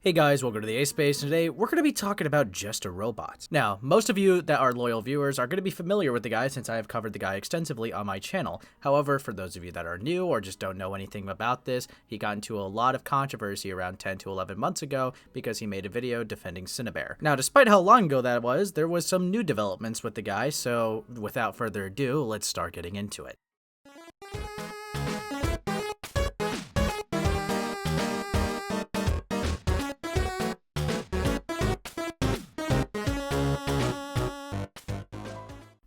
Hey guys, welcome to the A-Space, and today we're going to be talking about Just a Robot. Now, most of you that are loyal viewers are going to be familiar with the guy since I have covered the guy extensively on my channel. However, for those of you that are new or just don't know anything about this, he got into a lot of controversy around 10 to 11 months ago because he made a video defending Cinnabar. Now, despite how long ago that was, there was some new developments with the guy, so without further ado, let's start getting into it.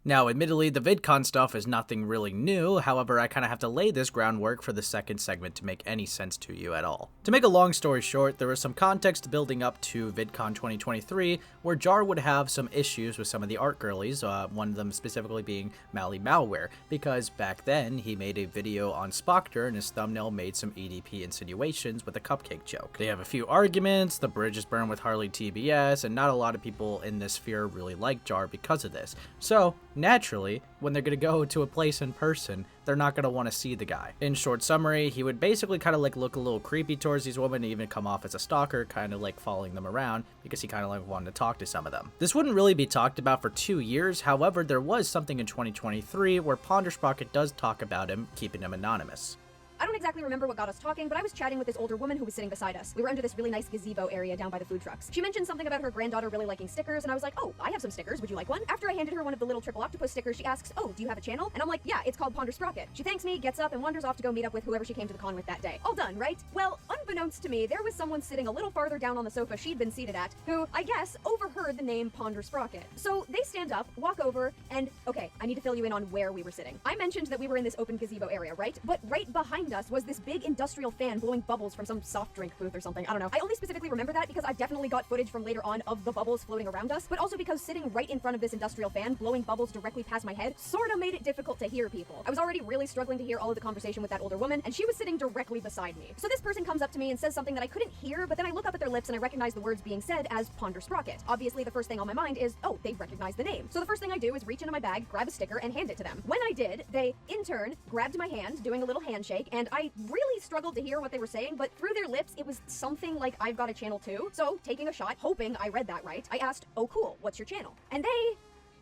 Now, admittedly, the Vidcon stuff is nothing really new, however, I kind of have to lay this groundwork for the second segment to make any sense to you at all. To make a long story short, there was some context building up to Vidcon 2023, where Jar would have some issues with some of the art girlies, one of them specifically being Malware, because back then, he made a video on Spoctor and his thumbnail made some EDP insinuations with a cupcake joke. They have a few arguments, the bridge is burned with Harley TBS, and not a lot of people in this sphere really like Jar because of this. So, naturally, when they're going to go to a place in person, they're not going to want to see the guy. In short summary, he would basically kind of like look a little creepy towards these women, even come off as a stalker, kind of like following them around because he kind of like wanted to talk to some of them. This wouldn't really be talked about for 2 years, however, there was something in 2023 where Ponder Sprocket does talk about him, keeping him anonymous. I don't exactly remember what got us talking, but I was chatting with this older woman who was sitting beside us. We were under this really nice gazebo area down by the food trucks. She mentioned something about her granddaughter really liking stickers, and I was like, oh, I have some stickers. Would you like one? After I handed her one of the little triple octopus stickers, she asks, oh, do you have a channel? And I'm like, yeah, it's called Ponder Sprocket. She thanks me, gets up, and wanders off to go meet up with whoever she came to the con with that day. All done, right? Well, unbeknownst to me, there was someone sitting a little farther down on the sofa she'd been seated at, who, I guess, overheard the name Ponder Sprocket. So they stand up, walk over, and, okay, I need to fill you in on where we were sitting. I mentioned that we were in this open gazebo area, right? But right behind us was this big industrial fan blowing bubbles from some soft drink booth or something. I don't know. I only specifically remember that because I've definitely got footage from later on of the bubbles floating around us, but also because sitting right in front of this industrial fan blowing bubbles directly past my head sort of made it difficult to hear people. I was already really struggling to hear all of the conversation with that older woman, and she was sitting directly beside me. So this person comes up to me and says something that I couldn't hear, but then I look up at their lips and I recognize the words being said as Ponder Sprocket. Obviously, the first thing on my mind is, oh, they recognize the name. So the first thing I do is reach into my bag, grab a sticker, and hand it to them. When I did, they, in turn, grabbed my hand, doing a little handshake, and I really struggled to hear what they were saying, but through their lips, it was something like, I've got a channel too. So, taking a shot, hoping I read that right, I asked, oh cool, what's your channel? And they,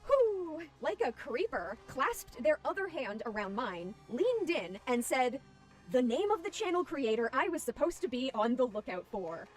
whoo, like a creeper, clasped their other hand around mine, leaned in, and said, the name of the channel creator I was supposed to be on the lookout for.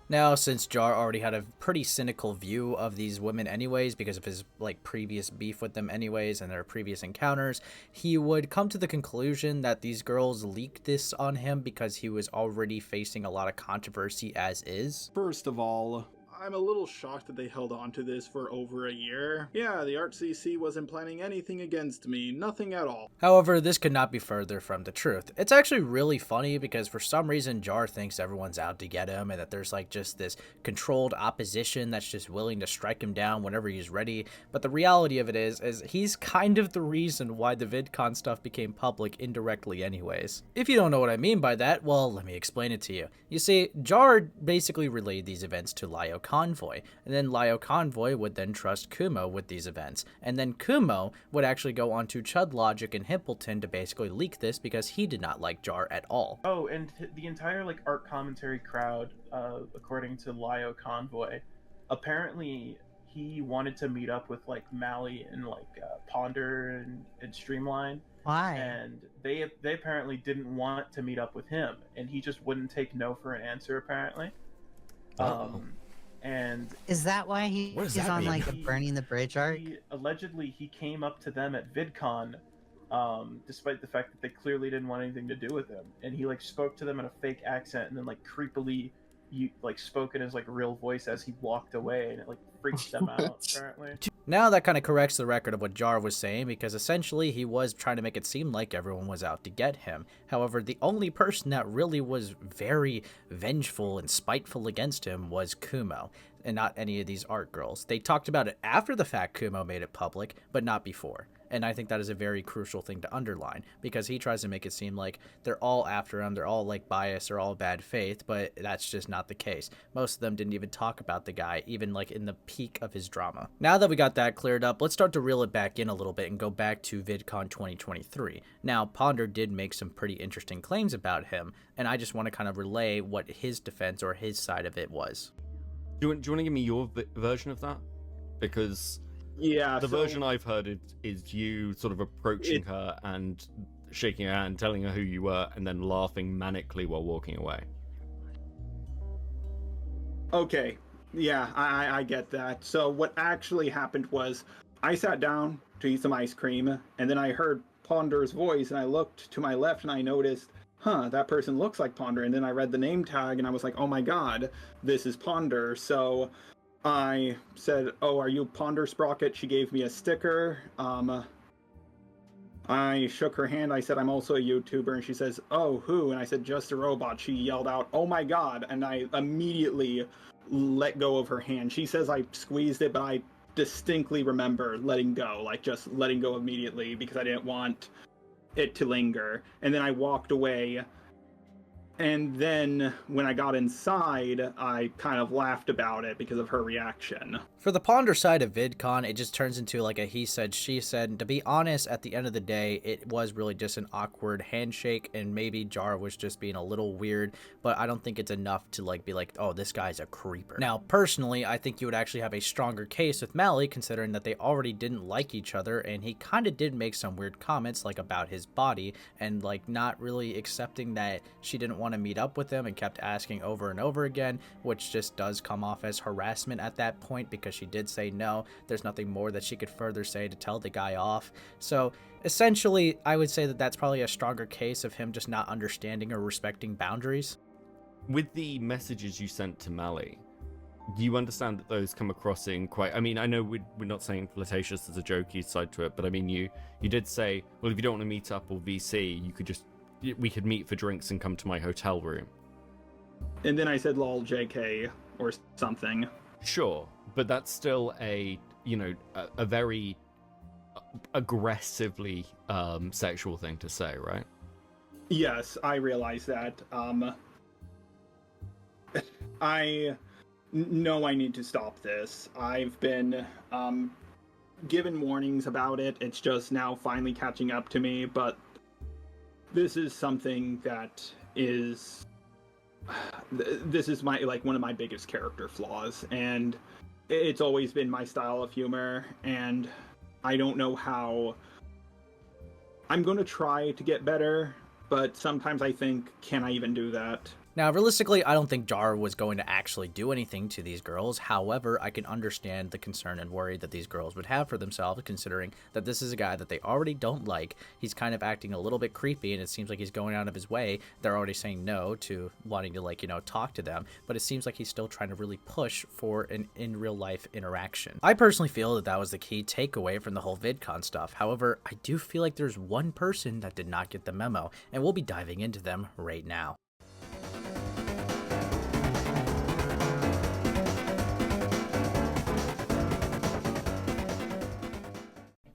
Now, since Jar already had a pretty cynical view of these women anyways because of his like previous beef with them anyways and their previous encounters, he would come to the conclusion that these girls leaked this on him because he was already facing a lot of controversy as is. First of all, I'm a little shocked that they held on to this for over a year. Yeah, the Art CC wasn't planning anything against me, nothing at all. However, this could not be further from the truth. It's actually really funny because for some reason Jar thinks everyone's out to get him and that there's like just this controlled opposition that's just willing to strike him down whenever he's ready. But the reality of it is he's kind of the reason why the VidCon stuff became public indirectly anyways. If you don't know what I mean by that, well, let me explain it to you. You see, Jar basically relayed these events to Lio Convoy, and then Lio Convoy would then trust Kumo with these events, and then Kumo would actually go on to Chud Logic and Himpleton to basically leak this because he did not like Jar at all. Oh, and the entire like art commentary crowd, according to Lio Convoy, apparently he wanted to meet up with like Mally and like Ponder and Streamline. Why? And they apparently didn't want to meet up with him, and he just wouldn't take no for an answer apparently. And is that why he's on mean? like the burning the bridge arc? Allegedly he came up to them at VidCon, despite the fact that they clearly didn't want anything to do with him, and he like spoke to them in a fake accent and then like creepily spoke in his like real voice as he walked away, and it like freaked them out apparently. Now that kind of corrects the record of what Jar was saying, because essentially he was trying to make it seem like everyone was out to get him. However, the only person that really was very vengeful and spiteful against him was Kumo, and not any of these art girls. They talked about it after the fact Kumo made it public, but not before. And I think that is a very crucial thing to underline, because he tries to make it seem like they're all after him, they're all like biased, they're all bad faith, but that's just not the case. Most of them didn't even talk about the guy, even like in the peak of his drama. Now that we got that cleared up, let's start to reel it back in a little bit and go back to VidCon 2023. Now, Ponder did make some pretty interesting claims about him, and I just want to kind of relay what his defense or his side of it was. Do you want to give me your version of that? Because Yeah, the version I've heard is you sort of approaching her and shaking her hand, telling her who you were, and then laughing manically while walking away. Okay, yeah, I get that. So what actually happened was I sat down to eat some ice cream, and then I heard Ponder's voice, and I looked to my left, and I noticed, that person looks like Ponder. And then I read the name tag, and I was like, oh my god, this is Ponder. So I said, oh, are you Ponder Sprocket? She gave me a sticker. I shook her hand. I said, I'm also a YouTuber. And she says, oh, who? And I said, just a robot. She yelled out, oh my god. And I immediately let go of her hand. She says I squeezed it, but I distinctly remember letting go, like just letting go immediately because I didn't want it to linger. And then I walked away. And then when I got inside, I kind of laughed about it because of her reaction. For the Ponder side of VidCon, it just turns into like a he said, she said. And to be honest, at the end of the day, it was really just an awkward handshake, and maybe Jar was just being a little weird, but I don't think it's enough to like be like, oh, this guy's a creeper. Now, personally, I think you would actually have a stronger case with Mally, considering that they already didn't like each other, and he kind of did make some weird comments like about his body, and like not really accepting that she didn't want to meet up with him and kept asking over and over again, which just does come off as harassment at that point, because she did say no. There's nothing more that she could further say to tell the guy off. So essentially, I would say that that's probably a stronger case of him just not understanding or respecting boundaries. With the messages you sent to Mally, do you understand that those come across in quite... I mean, I know we're not saying flirtatious as a jokey side to it, but I mean, you did say, well, if you don't want to meet up or VC, we could meet for drinks and come to my hotel room. And then I said lol JK or something. Sure, but that's still a very aggressively sexual thing to say, right? Yes, I realize that. I know I need to stop this. I've been given warnings about it. It's just now finally catching up to me, but this is something that is... This is my one of my biggest character flaws, and it's always been my style of humor, and I don't know how... I'm going to try to get better, but sometimes I think, can I even do that? Now, realistically, I don't think Jar was going to actually do anything to these girls. However, I can understand the concern and worry that these girls would have for themselves, considering that this is a guy that they already don't like. He's kind of acting a little bit creepy, and it seems like he's going out of his way. They're already saying no to wanting to, talk to them, but it seems like he's still trying to really push for an in-real-life interaction. I personally feel that that was the key takeaway from the whole VidCon stuff. However, I do feel like there's one person that did not get the memo, and we'll be diving into them right now.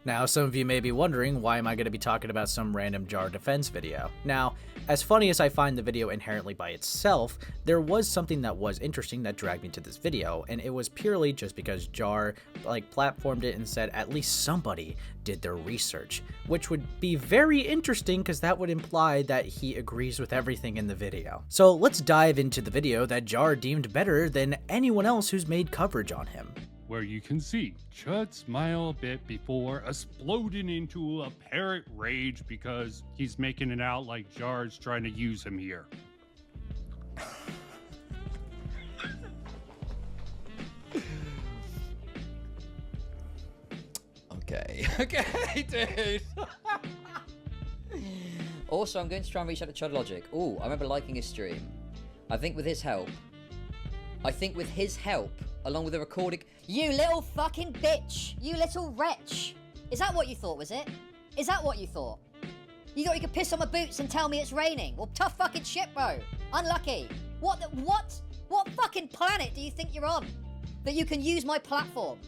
Now, some of you may be wondering, why am I going to be talking about some random Jar defense video? Now, as funny as I find the video inherently by itself, there was something that was interesting that dragged me to this video, and it was purely just because Jar, platformed it and said at least somebody did their research, which would be very interesting because that would imply that he agrees with everything in the video. So let's dive into the video that Jar deemed better than anyone else who's made coverage on him. Where you can see Chud smile a bit before exploding into apparent rage because he's making it out like Jar's trying to use him here. Okay, dude. Also, I'm going to try and reach out to Chud Logic. Ooh, I remember liking his stream. I think with his help, along with the recording... You little fucking bitch! You little wretch! Is that what you thought, was it? Is that what you thought? You thought you could piss on my boots and tell me it's raining? Well, tough fucking shit, bro. Unlucky. What fucking planet do you think you're on? That you can use my platform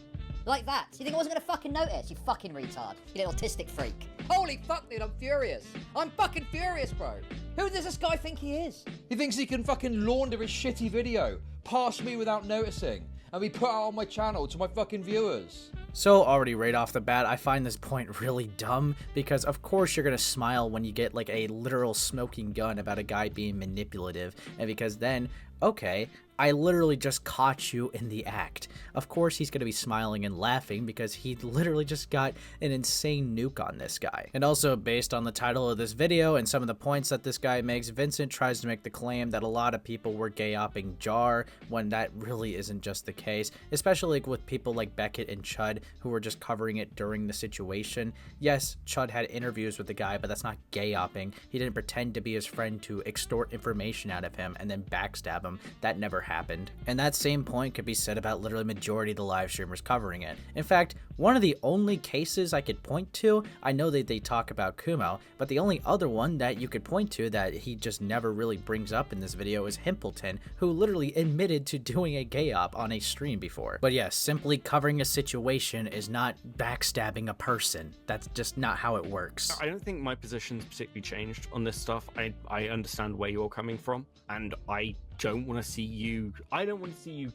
Like that. You think I wasn't gonna fucking notice, you fucking retard. You little autistic freak. Holy fuck, dude, I'm furious. I'm fucking furious, bro. Who does this guy think he is? He thinks he can fucking launder his shitty video past me without noticing and be put out on my channel to my fucking viewers. So already right off the bat, I find this point really dumb because of course you're gonna smile when you get like a literal smoking gun about a guy being manipulative, and because then, okay, I literally just caught you in the act. Of course he's gonna be smiling and laughing because he literally just got an insane nuke on this guy. And also based on the title of this video and some of the points that this guy makes, Vincent tries to make the claim that a lot of people were gay-opping Jar when that really isn't just the case, especially like with people like Beckett and Chud who were just covering it during the situation. Yes, Chud had interviews with the guy, but that's not gay-opping. He didn't pretend to be his friend to extort information out of him and then backstab him. That never happened. And that same point could be said about literally majority of the live streamers covering it. In fact, one of the only cases I could point to, I know that they talk about Kumo, but the only other one that you could point to that he just never really brings up in this video is Himpleton, who literally admitted to doing a gay op on a stream before. But yes, simply covering a situation is not backstabbing a person. That's just not how it works. I don't think my position's particularly changed on this stuff. I understand where you're coming from, and I don't want to see you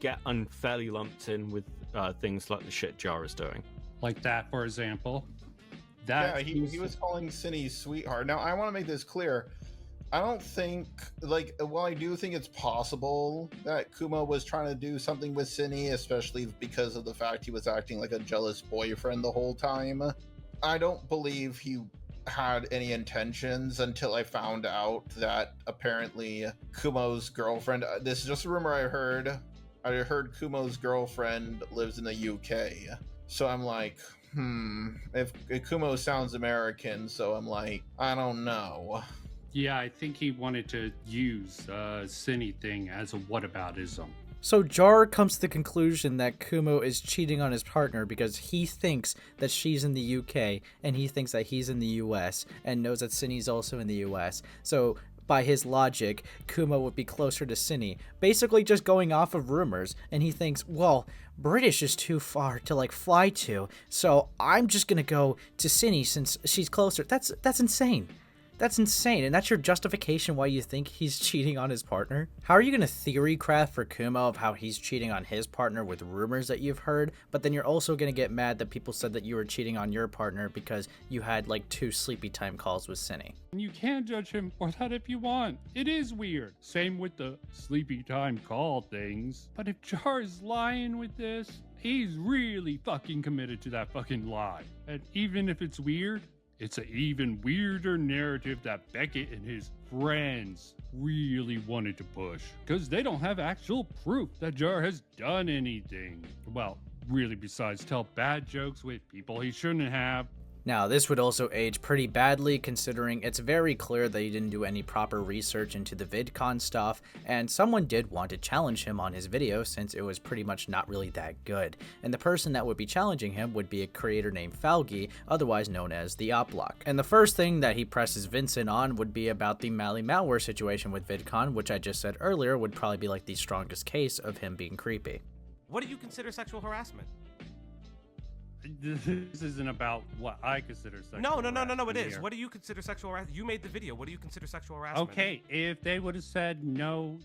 get unfairly lumped in with things like the shit Jar is doing. Like that, for example. Yeah, he was calling Cindy sweetheart. Now, I want to make this clear. I don't think, while I do think it's possible that Kumo was trying to do something with Cindy, especially because of the fact he was acting like a jealous boyfriend the whole time, I don't believe he had any intentions until I found out that apparently Kumo's girlfriend, this is just a rumor I heard Kumo's girlfriend lives in the UK. So I'm like, if Kumo sounds American, so I'm like, I don't know. Yeah, I think he wanted to use Cindy thing as a whataboutism. So Jar comes to the conclusion that Kumo is cheating on his partner because he thinks that she's in the UK and he thinks that he's in the US and knows that Cindy's also in the US. So by his logic, Kumo would be closer to Cindy, basically just going off of rumors, and he thinks, well, British is too far to like fly to, so I'm just gonna go to Cindy since she's closer. That's insane. That's insane, and that's your justification why you think he's cheating on his partner? How are you gonna theory craft for Kumo of how he's cheating on his partner with rumors that you've heard, but then you're also gonna get mad that people said that you were cheating on your partner because you had like 2 sleepy time calls with Cindy? You can judge him for that if you want. It is weird. Same with the sleepy time call things. But if Jar's lying with this, he's really fucking committed to that fucking lie. And even if it's weird, it's an even weirder narrative that Beckett and his friends really wanted to push. Because they don't have actual proof that Jar has done anything. Well, really, besides tell bad jokes with people he shouldn't have. Now, this would also age pretty badly considering it's very clear that he didn't do any proper research into the VidCon stuff, and someone did want to challenge him on his video since it was pretty much not really that good. And the person that would be challenging him would be a creator named Falgi, otherwise known as the Oplock. And the first thing that he presses Vincent on would be about the Mally Malware situation with VidCon, which I just said earlier would probably be like the strongest case of him being creepy. What do you consider sexual harassment? This isn't about what I consider sexual harassment. No, it is. Here. What do you consider sexual harassment? You made the video. What do you consider sexual harassment? Okay, if they would have said no,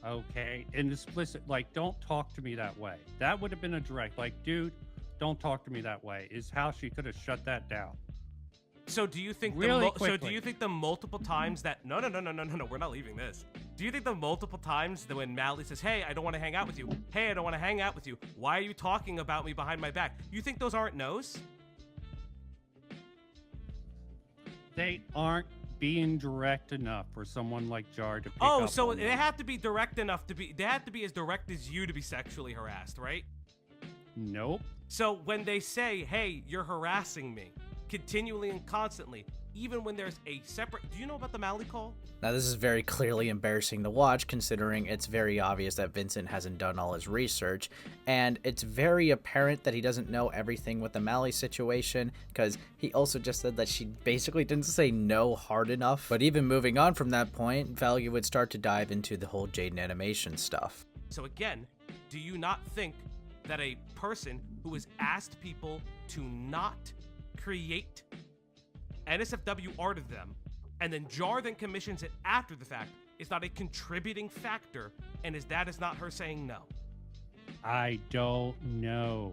okay, and explicit, like, don't talk to me that way. That would have been a direct, like, dude, don't talk to me that way, is how she could have shut that down. So do you think the multiple times that no, we're not leaving this. Do you think the multiple times that when Mally says, "Hey, I don't want to hang out with you. Hey, I don't want to hang out with you. Why are you talking about me behind my back?" You think those aren't no's? They aren't being direct enough for someone like Jar to pick Oh, up so on they them. have to be direct enough to be. They have to be as direct as you to be sexually harassed, right? Nope. So when they say, "Hey, you're harassing me," continually and constantly, even when there's a separate... Do you know about the Mally call? Now this is very clearly embarrassing to watch considering it's very obvious that Vincent hasn't done all his research, and it's very apparent that he doesn't know everything with the Mally situation because he also just said that she basically didn't say no hard enough. But even moving on from that point, Value would start to dive into the whole Jaden animation stuff. So again, do you not think that a person who has asked people to not create NSFW art of them, and then Jar then commissions it after the fact, is not a contributing factor, and that is not her saying no? I don't know,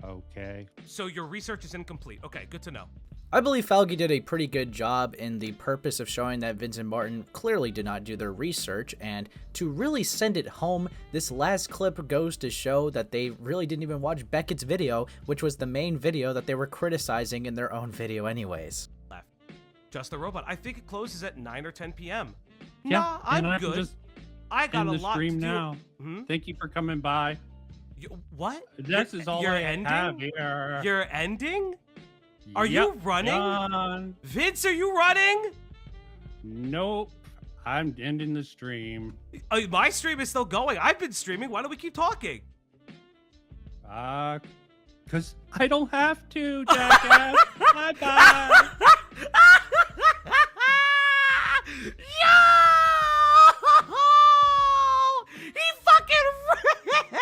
okay? So your research is incomplete. Okay, good to know. I believe Falgi did a pretty good job in the purpose of showing that Vince and Martin clearly did not do their research, and to really send it home, this last clip goes to show that they really didn't even watch Beckett's video, which was the main video that they were criticizing in their own video anyways. Left. Just the robot. I think it closes at 9 or 10 p.m. Yeah, Nah, I'm good. Just I got a end the lot to stream do. now. Thank you for coming by. What? This is all You're I ending? have here. You're ending? Are Yep, you running? done. Vince, are you running? Nope. I'm ending the stream. My stream is still going. I've been streaming. Why don't we keep talking? Cause I don't have to, jackass. Bye-bye. Yo! He fucking ran!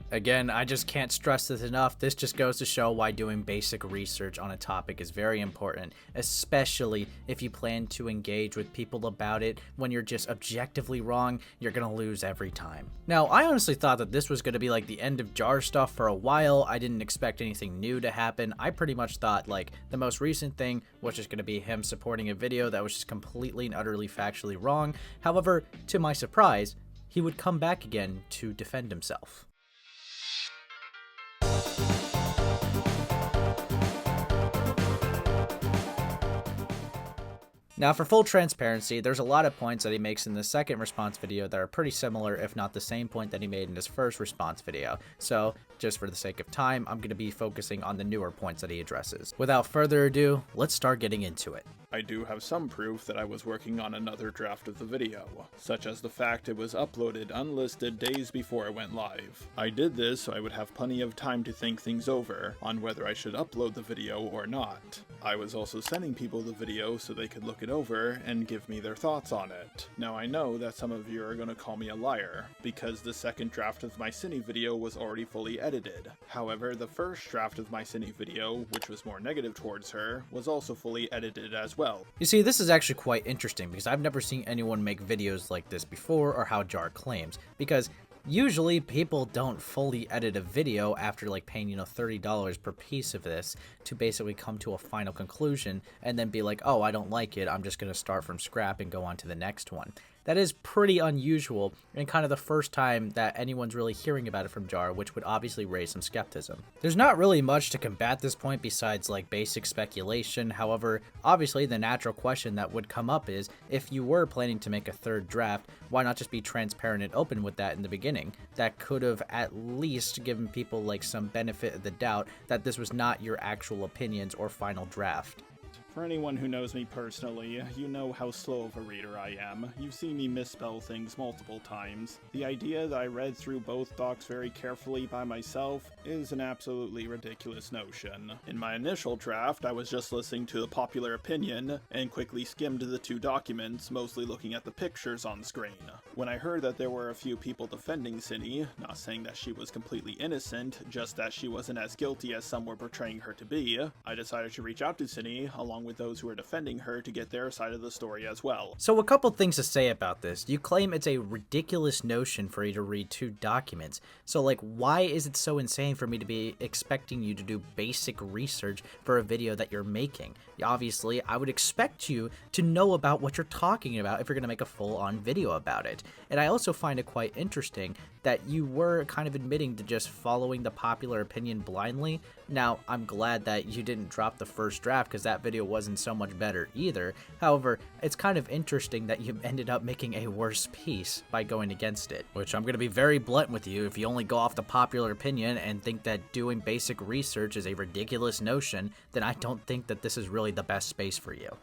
Again, I just can't stress this enough. This just goes to show why doing basic research on a topic is very important, especially if you plan to engage with people about it. When you're just objectively wrong, you're gonna lose every time. Now, I honestly thought that this was gonna be like the end of Jar stuff for a while. I didn't expect anything new to happen. I pretty much thought like the most recent thing was just gonna be him supporting a video that was just completely and utterly factually wrong. However, to my surprise, he would come back again to defend himself. Now, for full transparency, there's a lot of points that he makes in the second response video that are pretty similar, if not the same point that he made in his first response video. So, just for the sake of time, I'm going to be focusing on the newer points that he addresses. Without further ado, let's start getting into it. I do have some proof that I was working on another draft of the video, such as the fact it was uploaded unlisted days before it went live. I did this so I would have plenty of time to think things over on whether I should upload the video or not. I was also sending people the video so they could look it over and give me their thoughts on it. Now I know that some of you are going to call me a liar, because the second draft of my Cine video was already fully edited. However, the first draft of my Cine video, which was more negative towards her, was also fully edited as well. You see, this is actually quite interesting because I've never seen anyone make videos like this before, or how Jar claims, because usually people don't fully edit a video after like paying, $30 per piece of this to basically come to a final conclusion and then be like, oh, I don't like it, I'm just going to start from scrap and go on to the next one. That is pretty unusual, and kind of the first time that anyone's really hearing about it from Jar, which would obviously raise some skepticism. There's not really much to combat this point besides like basic speculation. However, obviously the natural question that would come up is, if you were planning to make a third draft, why not just be transparent and open with that in the beginning? That could have at least given people like some benefit of the doubt that this was not your actual opinions or final draft. For anyone who knows me personally, you know how slow of a reader I am. You've seen me misspell things multiple times. The idea that I read through both docs very carefully by myself is an absolutely ridiculous notion. In my initial draft, I was just listening to the popular opinion and quickly skimmed the two documents, mostly looking at the pictures on screen. When I heard that there were a few people defending Cine, not saying that she was completely innocent, just that she wasn't as guilty as some were portraying her to be, I decided to reach out to Cine, along with those who are defending her, to get their side of the story as well. So a couple things to say about this. You claim it's a ridiculous notion for you to read two documents. So like, why is it so insane for me to be expecting you to do basic research for a video that you're making? Obviously, I would expect you to know about what you're talking about if you're going to make a full-on video about it. And I also find it quite interesting that you were kind of admitting to just following the popular opinion blindly. Now, I'm glad that you didn't drop the first draft because that video wasn't so much better either. However, it's kind of interesting that you ended up making a worse piece by going against it, which I'm going to be very blunt with you. If you only go off the popular opinion and think that doing basic research is a ridiculous notion, then I don't think that this is really the best space for you.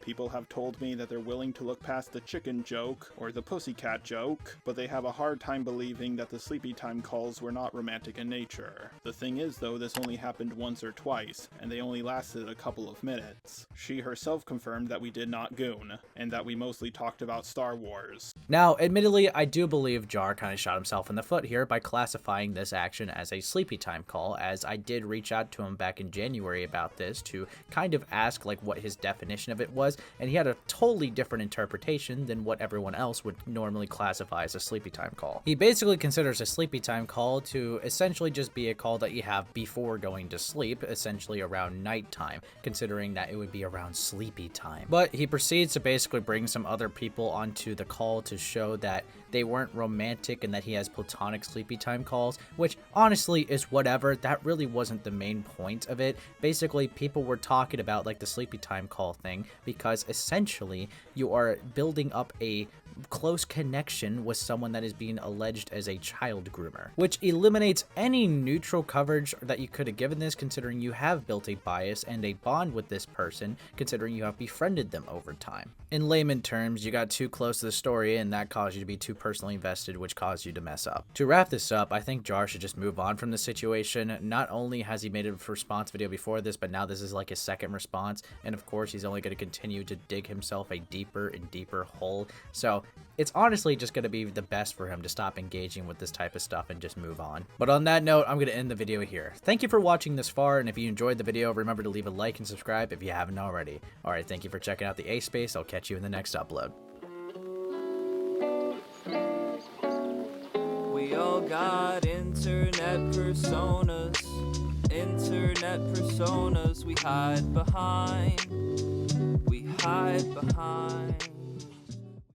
People have told me that they're willing to look past the chicken joke or the pussycat joke, but they have a hard time believing that the sleepy time calls were not romantic in nature. The thing is though, this only happened once or twice, and they only lasted a couple of minutes. She herself confirmed that we did not goon, and that we mostly talked about Star Wars. Now, admittedly, I do believe Jar kind of shot himself in the foot here by classifying this action as a sleepy time call, as I did reach out to him back in January about this to kind of ask like what his definition of it was, and he had a totally different interpretation than what everyone else would normally classify as a sleepy time call. He basically considers a sleepy time call to essentially just be a call that you have before going to sleep, essentially around nighttime, considering that it would be around sleepy time. But he proceeds to basically bring some other people onto the call to show that they weren't romantic and that he has platonic sleepy time calls, which honestly is whatever. That really wasn't the main point of it. Basically, people were talking about like the sleepy time call thing because essentially you are building up a close connection with someone that is being alleged as a child groomer, which eliminates any neutral coverage that you could have given this, considering you have built a bias and a bond with this person, considering you have befriended them over time. In layman terms, you got too close to the story and that caused you to be too personally invested, which caused you to mess up. To wrap this up, I think Jar should just move on from the situation. Not only has he made a response video before this, but now this is like his second response, and of course he's only going to continue to dig himself a deeper and deeper hole. So it's honestly just going to be the best for him to stop engaging with this type of stuff and just move on. But on that note, I'm going to end the video here. Thank you for watching this far, and if you enjoyed the video, remember to leave a like and subscribe if you haven't already. Alright, thank you for checking out the A Space. I'll catch you in the next upload. We all got internet personas, we hide behind.